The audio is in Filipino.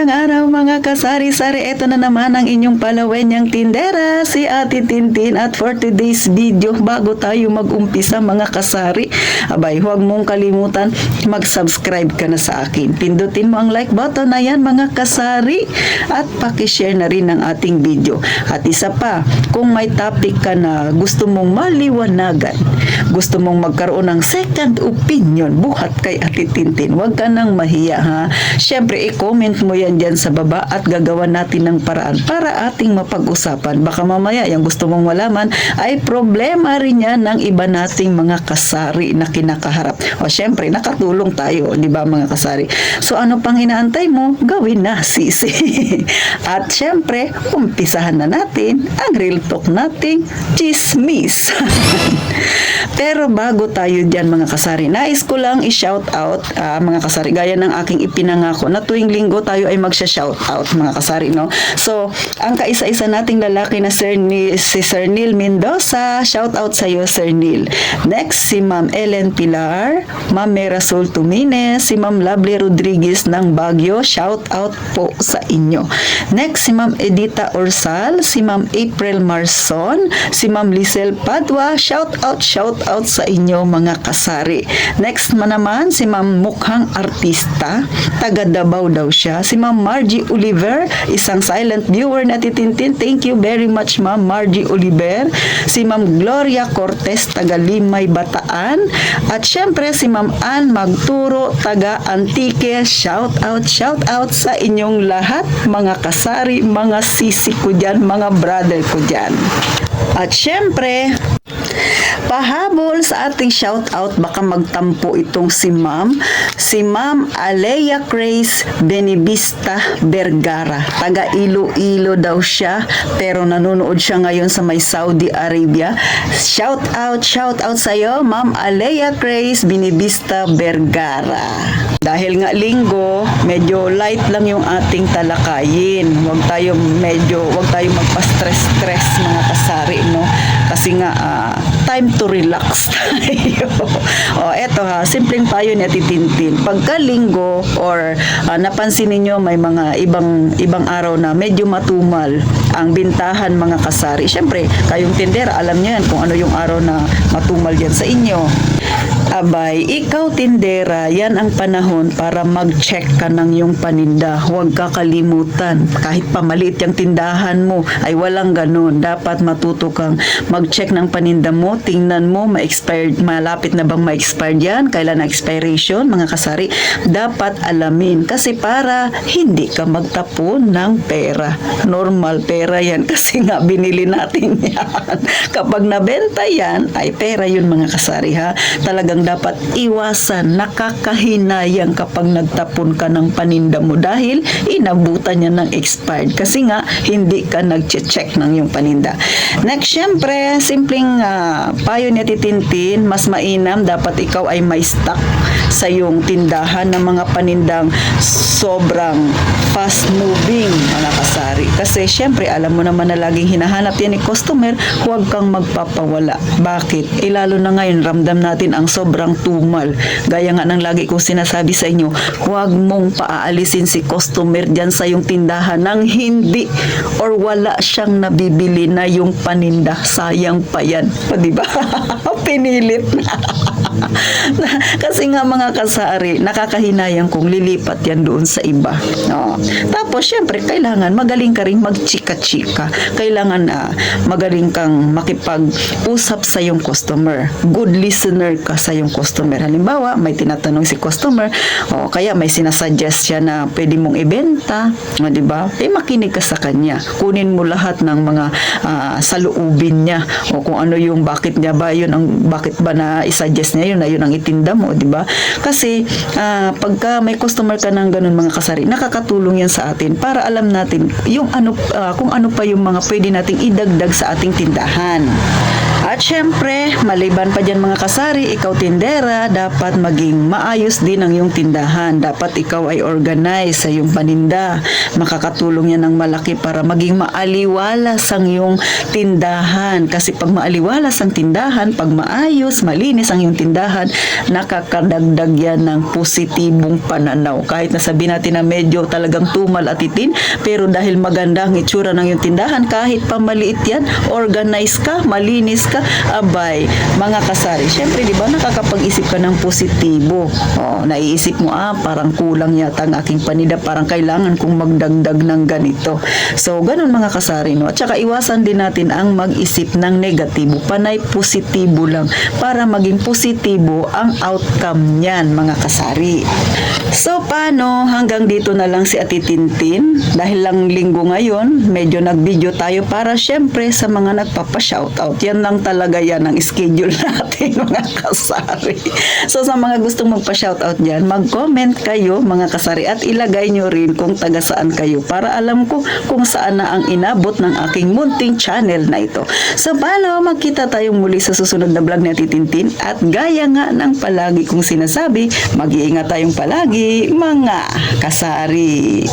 Magandang araw mga kasari-sari. Ito na naman ang inyong palawenyang tindera, si Ate Tintin. At for today's video, bago tayo mag-umpisa mga kasari, abay, huwag mong kalimutan, mag-subscribe ka na sa akin. Pindutin mo ang like button na yan mga kasari. At pakishare na rin ang ating video. At isa pa, kung may topic ka na gusto mong maliwanagan, gusto mong magkaroon ng second opinion, buhat kay Ate Tintin, huwag ka nang mahiya ha. Siyempre, i-comment mo yan dyan sa baba at gagawa natin ng paraan para ating mapag-usapan. Baka mamaya yung gusto mong malaman ay problema rin yan ng iba nating mga kasari na kinakaharap. O siyempre, nakatulong tayo, di ba mga kasari? So ano pang inaantay mo? Gawin na, sisi. At siyempre, umpisahan na natin ang real talk nating chismis. Pero bago tayo dyan mga kasari, nais ko lang i-shout out mga kasari, gaya ng aking ipinangako na tuwing linggo tayo ay magsha-shout out mga kasari, no? So, ang kaisa-isa nating lalaki na si Sir Neil Mendoza, shout out sa iyo Sir Neil. Next, si Ma'am Ellen Pilar, Ma'am Merasol Tumines, si Ma'am Lovely Rodriguez ng Baguio, shout out po sa inyo. Next, si Ma'am Edita Orsal, si Ma'am April Marson, si Ma'am Lisel Padua, shout out sa inyo mga kasari. Next naman, si Ma'am Mukhang Artista, taga Davao daw siya. Si Ma'am Margie Oliver, isang silent viewer na Titintin. Thank you very much Ma'am Margie Oliver. Si Ma'am Gloria Cortez, taga Limay, Bataan. At syempre si Ma'am Ann Magturo, taga Antique. Shout out sa inyong lahat mga kasari, mga sisi ko dyan, mga brother ko dyan. At syempre, pahabol sa ating shoutout, baka magtampo itong si Ma'am Alea Grace Benibista Vergara, taga Iloilo daw siya, pero nanonood siya ngayon sa may Saudi Arabia. Shout out sa iyo Ma'am Alea Grace Benibista Vergara. Dahil nga linggo, medyo light lang yung ating talakayin. Huwag tayo magpa-stress mga kasari, no? Kasi nga time to relax tayo. Eto ha, simpleng payo ni Ate Tintin. Pagka linggo or napansin niyo may mga ibang araw na medyo matumal ang bintahan mga kasari. Siyempre, kayong tindera, alam niyo yan kung ano yung araw na matumal yan sa inyo. Abay, ikaw tindera, yan ang panahon para mag-check ka ng yung paninda. Huwag kakalimutan. Kahit pamaliit yung tindahan mo, ay walang ganun. Dapat matuto kang mag-check ng paninda mo. Tingnan mo, ma-expired, malapit na bang ma-expired yan? Kailan na expiration, mga kasari? Dapat alamin. Kasi para hindi ka magtapon ng pera. Normal pera yan kasi nga binili natin yan. Kapag nabenta yan, ay pera yun mga kasari ha. Talagang dapat iwasan, nakakahinayang kapag nagtapon ka ng paninda mo dahil inabutan niya ng expired kasi nga hindi ka nag-check ng yung paninda. Next, syempre, simpleng payo ni Titintin, mas mainam dapat ikaw ay may stock sa yung tindahan ng mga panindang sobrang fast moving mga kasari. Kasi syempre, alam mo naman na laging hinahanap yan ni customer, huwag kang magpapawala. Bakit? Lalo na ngayon, ramdam natin ang sobrang tumal. Gaya nga ng lagi kong sinasabi sa inyo, huwag mong paaalisin si customer dyan sa yung tindahan nang hindi or wala siyang nabibili na yung paninda. Sayang pa yan. O diba? Pinilit na. Kasi nga mga kasari, nakakahinayang kung lilipat yan doon sa iba. No? Tapos syempre, kailangan magaling ka rin magchika-chika. Kailangan magaling kang makipag-usap sa yung customer. Good listener ka sa yung customer. Halimbawa, may tinatanong si customer o kaya may sinasuggest siya na pwede mong ibenta, diba? Makinig ka sa kanya. Kunin mo lahat ng mga saloobin niya o kung ano yung bakit ba na isuggest niya yun, na yun ang itinda mo, diba? Kasi pagka may customer ka ng ganun mga kasari, nakakatulong yan sa atin para alam natin yung kung ano pa yung mga pwede nating idagdag sa ating tindahan. At At syempre, maliban pa dyan mga kasari, ikaw tindera, dapat maging maayos din ang iyong tindahan. Dapat ikaw ay organize sa iyong paninda. Makakatulong yan ng malaki para maging maaliwalas ang iyong tindahan. Kasi pag maaliwalas ang tindahan, pag maayos, malinis ang iyong tindahan, nakakadagdag yan ng positibong pananaw. Kahit nasabi natin na medyo talagang tumal at itin, pero dahil maganda ang itsura ng iyong tindahan, kahit pa maliit yan, organize ka, malinis ka, abay, mga kasari. Syempre, di ba, nakakapag-isip ka ng positibo. Naiisip mo, parang kulang yata ang aking panida, parang kailangan kong magdagdag ng ganito. So, ganun mga kasari, no? At saka iwasan din natin ang mag-isip ng negatibo. Panay positibo lang para maging positibo ang outcome niyan, mga kasari. So, paano? Hanggang dito na lang si Ate Tintin. Dahil lang linggo ngayon, medyo nag-video tayo para syempre sa mga nagpapa-shoutout. Yan lang talaga yan ang schedule natin, mga kasari. So, sa mga gustong magpa-shoutout dyan, mag-comment kayo, mga kasari, at ilagay nyo rin kung taga saan kayo para alam ko kung saan na ang inabot ng aking munting channel na ito. So, paano? Magkita tayong muli sa susunod na vlog ni Ate Tintin. At gaya nga ng palagi kong sinasabi, mag-iingat tayong palagi, mga kasari.